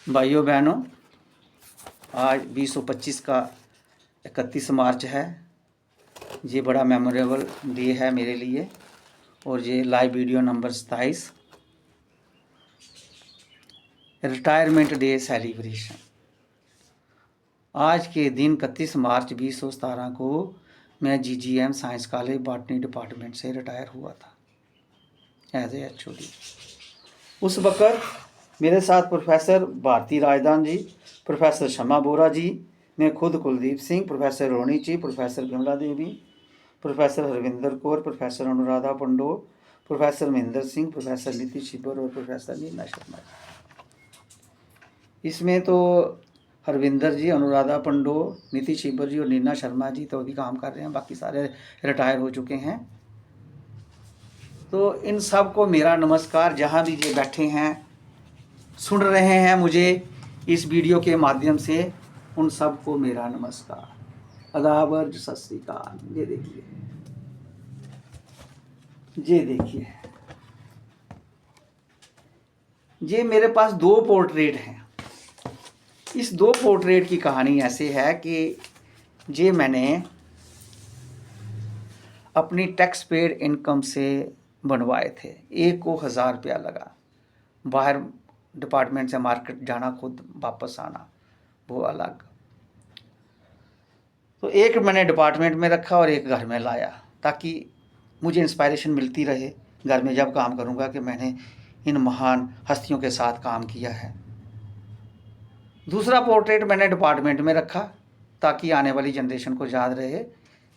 भाइयों बहनों, आज 2025 का 31 मार्च है। ये बड़ा मेमोरेबल डे है मेरे लिए। और ये live video number 27, retirement day celebration. आज के दिन 31 मार्च 2017 को मैं GGM science college botany department से रिटायर हुआ था एज ए HOD। उस वक़्त मेरे साथ प्रोफेसर भारती राजदान जी, प्रोफेसर शमा बोरा जी, मैं खुद कुलदीप सिंह, प्रोफेसर रोनी जी, professor Vimla Devi, professor Harvinder Kaur, professor Anuradha पंडो, प्रोफेसर महेंद्र सिंह, प्रोफेसर नीति छिब्बर और प्रोफेसर नीना शर्मा जी। इसमें तो हरविंदर जी, अनुराधा पंडो, नीति छिब्बर जी और नीना शर्मा जी तो अभी काम कर रहे हैं, बाकी सारे रिटायर हो चुके हैं। तो इन सब को मेरा नमस्कार। जहाँ भी ये बैठे हैं, सुन रहे हैं मुझे इस वीडियो के माध्यम से, उन सब को मेरा नमस्कार, अदाब, सत श्री अकाल। ये देखिए, ये मेरे पास 2 पोर्ट्रेट हैं। इस 2 पोर्ट्रेट की कहानी ऐसे है कि ये मैंने अपनी टैक्स पेड इनकम से बनवाए थे। एक को 1000 रुपया लगा। बाहर डिपार्टमेंट से मार्केट जाना, खुद वापस आना, वो अलग। तो एक मैंने डिपार्टमेंट में रखा और एक घर में लाया, ताकि मुझे इंस्पायरेशन मिलती रहे घर में जब काम करूँगा कि मैंने इन महान हस्तियों के साथ काम किया है। दूसरा पोर्ट्रेट मैंने डिपार्टमेंट में रखा, ताकि आने वाली जनरेशन को याद रहे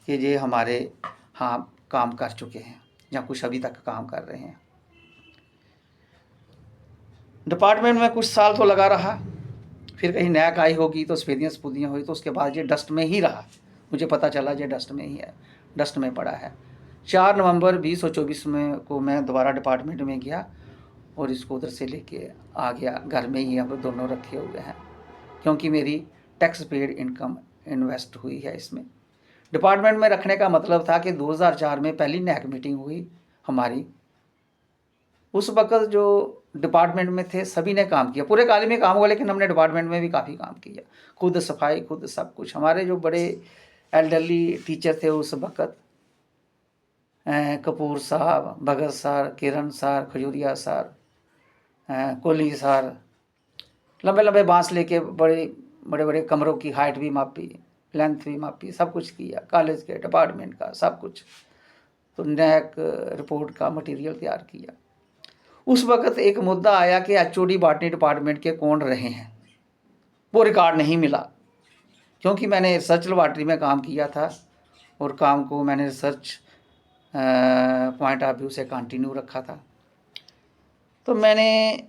कि ये हमारे हाँ काम कर चुके हैं या कुछ अभी तक काम कर रहे हैं। डिपार्टमेंट में कुछ साल तो लगा रहा, फिर कहीं नया आई होगी तो सफेदियाँ सपूदियाँ हुई, तो उसके बाद ये डस्ट में ही रहा। मुझे पता चला ये डस्ट में ही है, डस्ट में पड़ा है। 4 नवंबर 2024 में को मैं दोबारा डिपार्टमेंट में गया और इसको उधर से लेके आ गया। घर में ही अब दोनों रखे हुए हैं, क्योंकि मेरी टैक्स पेड इनकम इन्वेस्ट हुई है इसमें। डिपार्टमेंट में रखने का मतलब था कि 2004 में पहली नैक मीटिंग हुई हमारी। उस वक्त जो डिपार्टमेंट में थे सभी ने काम किया, पूरे कॉलेज में काम हुआ, लेकिन हमने डिपार्टमेंट में भी काफ़ी काम किया, खुद सफाई, खुद सब कुछ। हमारे जो बड़े एल्डरली टीचर थे उस वक्त, कपूर साहब, Bhagat sir, Kiran sir, Khajuria sir, Kohli sir, लंबे लंबे बांस लेके बड़े बड़े बड़े कमरों की हाइट भी मापी, लेंथ भी मापी, सब कुछ किया, कॉलेज के डिपार्टमेंट का सब कुछ। तो नैक रिपोर्ट का मटेरियल तैयार किया। उस वक्त एक मुद्दा आया कि HOD बॉटनी डिपार्टमेंट के कौन रहे हैं, वो रिकॉर्ड नहीं मिला, क्योंकि मैंने रिसर्च लेबॉर्ट्री में काम किया था और काम को मैंने रिसर्च पॉइंट ऑफ व्यू से कंटिन्यू रखा था। तो मैंने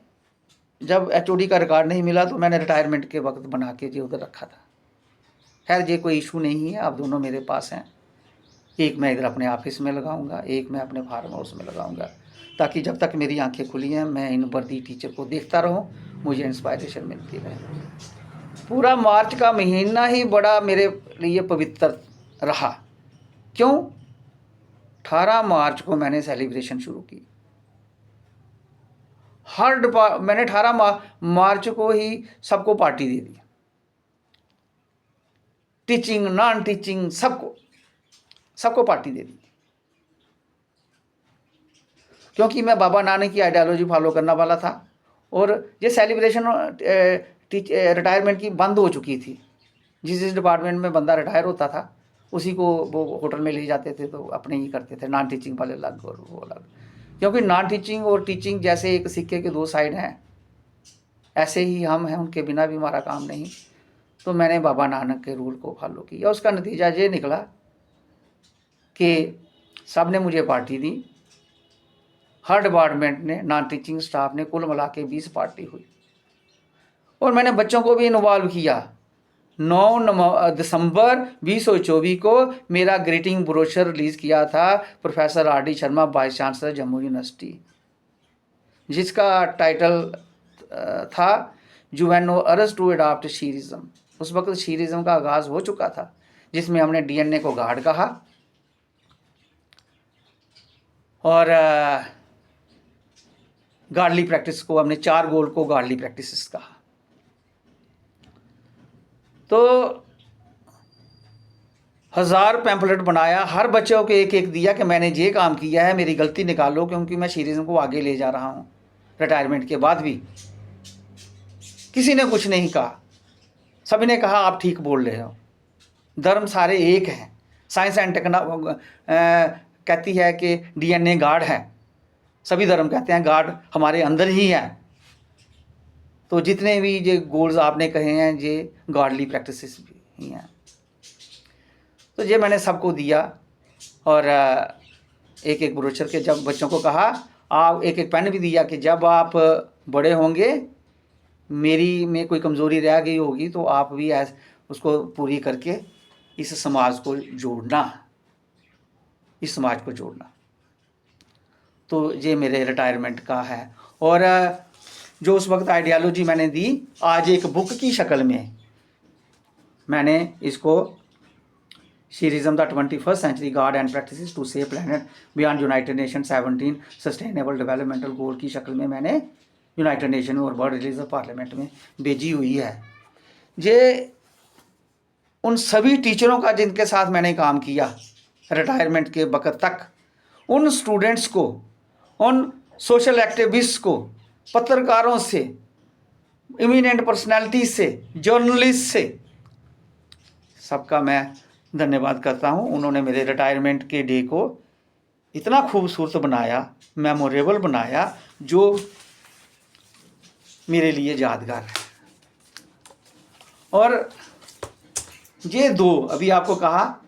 जब HOD का रिकॉर्ड नहीं मिला तो मैंने रिटायरमेंट के वक्त बना के जी उधर रखा था। खैर ये कोई इशू नहीं है, अब दोनों मेरे पास हैं। एक मैं इधर अपने ऑफिस में लगाऊंगा, एक मैं अपने फार्म हाउस में लगाऊंगा, ताकि जब तक मेरी आंखें खुली हैं मैं इन वर्दी टीचर को देखता रहूं, मुझे इंस्पायरेशन मिलती रहे। पूरा मार्च का महीना ही बड़ा मेरे लिए पवित्र रहा। क्यों? 18 मार्च को मैंने सेलिब्रेशन शुरू की। मैंने 18 मार्च को ही सबको पार्टी दे दी, टीचिंग, नॉन टीचिंग, सबको पार्टी दे दी, क्योंकि मैं बाबा नानक की आइडियोलॉजी फॉलो करने वाला था। और ये सेलिब्रेशन रिटायरमेंट की बंद हो चुकी थी। जिस डिपार्टमेंट में बंदा रिटायर होता था उसी को वो होटल में ले जाते थे, तो अपने ही करते थे, नॉन टीचिंग वाले अलग और वो अलग। क्योंकि नॉन टीचिंग और टीचिंग जैसे एक सिक्के के 2 साइड हैं, ऐसे ही हम हैं, उनके बिना भी हमारा काम नहीं। तो मैंने बाबा नानक के रूल को फॉलो किया। उसका नतीजा ये निकला कि सब ने मुझे पार्टी दी। हर डिपार्टमेंट ने, नॉन टीचिंग स्टाफ ने, कुल मिला के 20 पार्टी हुई। और मैंने बच्चों को भी इन्वॉल्व किया। 9 दिसंबर 2024 को मेरा ग्रीटिंग ब्रोशर रिलीज़ किया था professor RD Sharma, vice chancellor Jammu university, जिसका टाइटल था जुवेनो अर्ज टू अडॉप्ट शीरिज्म। उस वक्त शीरिज्म का आगाज़ हो चुका था, जिसमें हमने DNA को गार्ड कहा और गार्डली प्रैक्टिस को हमने 4 गोल को गार्डली प्रैक्टिस कहा। तो 1000 पैम्पलेट बनाया, हर बच्चों को एक एक दिया कि मैंने ये काम किया है, मेरी गलती निकालो, क्योंकि मैं श्रीरिज्म को आगे ले जा रहा हूँ। रिटायरमेंट के बाद भी किसी ने कुछ नहीं कहा, सभी ने कहा आप ठीक बोल रहे हो, धर्म सारे एक हैं। साइंस एंड कहती है कि DNA गाड है, सभी धर्म कहते हैं गाड हमारे अंदर ही है। तो जितने भी ये गोल्स आपने कहे हैं ये गॉडली प्रैक्टिसेस ही हैं। तो ये मैंने सबको दिया और एक एक ब्रोचर के जब बच्चों को कहा, आप एक एक पेन भी दिया कि जब आप बड़े होंगे मेरी में कोई कमज़ोरी रह गई होगी तो आप भी उसको पूरी करके इस समाज को जोड़ना, इस समाज को जोड़ना। तो ये मेरे रिटायरमेंट का है। और जो उस वक्त आइडियालॉजी मैंने दी, आज एक बुक की शक्ल में मैंने इसको श्रीरिज्म the 21st century god and practices to save planet beyond United Nation 17 sustainable developmental goal की शक्ल में मैंने यूनाइटेड नेशन और वर्ल्ड रिलीजियस पार्लियामेंट में भेजी हुई है। ये उन सभी टीचरों का जिनके साथ मैंने काम किया रिटायरमेंट के वक्त तक, उन स्टूडेंट्स को, उन सोशल एक्टिविस्ट को, पत्रकारों से, इमिनेंट पर्सनैलिटी से, जर्नलिस्ट से, सबका मैं धन्यवाद करता हूँ। उन्होंने मेरे रिटायरमेंट के डे को इतना खूबसूरत बनाया, मेमोरेबल बनाया, जो मेरे लिए यादगार है। और ये दो अभी आपको कहा,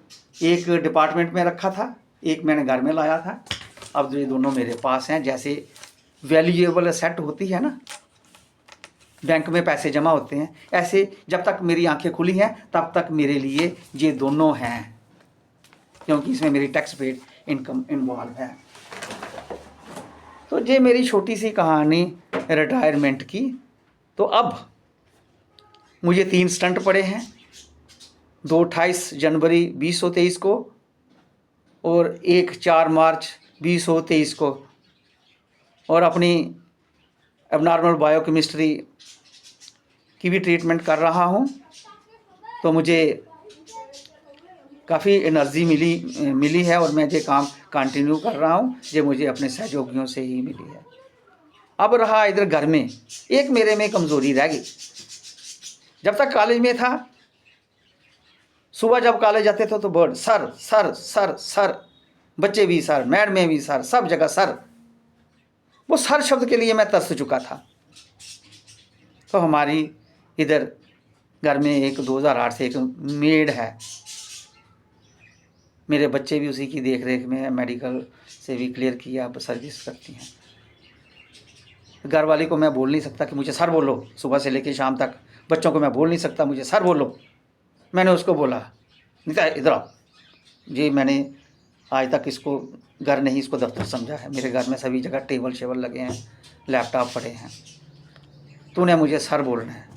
एक डिपार्टमेंट में रखा था, एक मैंने घर में लाया था। अब ये दोनों मेरे पास हैं। जैसे वैल्यूएबल एसेट होती है ना, बैंक में पैसे जमा होते हैं, ऐसे जब तक मेरी आंखें खुली हैं तब तक मेरे लिए ये दोनों हैं, क्योंकि इसमें मेरी टैक्स पेड इनकम इन्वॉल्व है। तो ये मेरी छोटी सी कहानी रिटायरमेंट की। तो अब मुझे 3 स्टंट पड़े हैं, 2 28 जनवरी 2023 को और 1 4 मार्च 2023 को, और अपनी एबनॉर्मल बायोकेमिस्ट्री की भी ट्रीटमेंट कर रहा हूँ। तो मुझे काफ़ी एनर्जी मिली है और मैं ये काम कंटिन्यू कर रहा हूँ, ये मुझे अपने सहयोगियों से ही मिली है। अब रहा इधर घर में, एक मेरे में कमज़ोरी रह गई। जब तक कॉलेज में था, सुबह जब कॉलेज जाते थे तो bird sir sir sir sir, बच्चे भी सर, मैडमें भी सर, सब जगह सर। वो सर शब्द के लिए मैं तरस चुका था। तो हमारी इधर घर में एक 2008 से एक मेड है, मेरे बच्चे भी उसी की देख रेख में है, मेडिकल से भी क्लियर किया, अब सर्विस करती हैं। घर वाली को मैं बोल नहीं सकता कि मुझे सर बोलो, सुबह से लेकर शाम तक बच्चों को मैं बोल नहीं सकता मुझे सर बोलो। मैंने उसको बोला नहीं इधर आओ जी। मैंने आज तक इसको घर नहीं, इसको दफ्तर समझा है। मेरे घर में सभी जगह टेबल शेबल लगे हैं, लैपटॉप पड़े हैं, तूने मुझे सर बोलना है।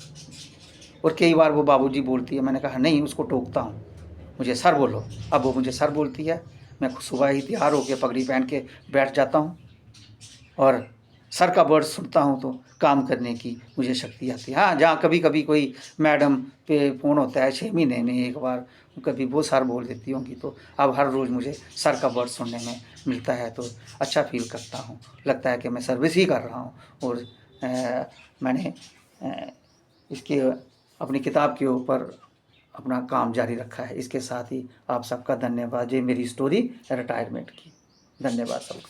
और कई बार वो बाबूजी बोलती है, मैंने कहा नहीं, उसको टोकता हूँ, मुझे सर बोलो। अब वो मुझे सर बोलती है, मैं सुबह ही तैयार होकर पगड़ी पहन के बैठ जाता हूँ और सर का वर्ड सुनता हूँ तो काम करने की मुझे शक्ति आती है। हाँ, जहाँ कभी कभी कोई मैडम पे फ़ोन होता है 6 महीने में एक बार, कभी वो सर बोल देती होंगी, तो अब हर रोज़ मुझे सर का वर्ड सुनने में मिलता है तो अच्छा फील करता हूँ, लगता है कि मैं सर्विस ही कर रहा हूँ। और मैंने इसके अपनी किताब के ऊपर अपना काम जारी रखा है। इसके साथ ही आप सबका धन्यवाद। ये मेरी स्टोरी रिटायरमेंट की। धन्यवाद सबका।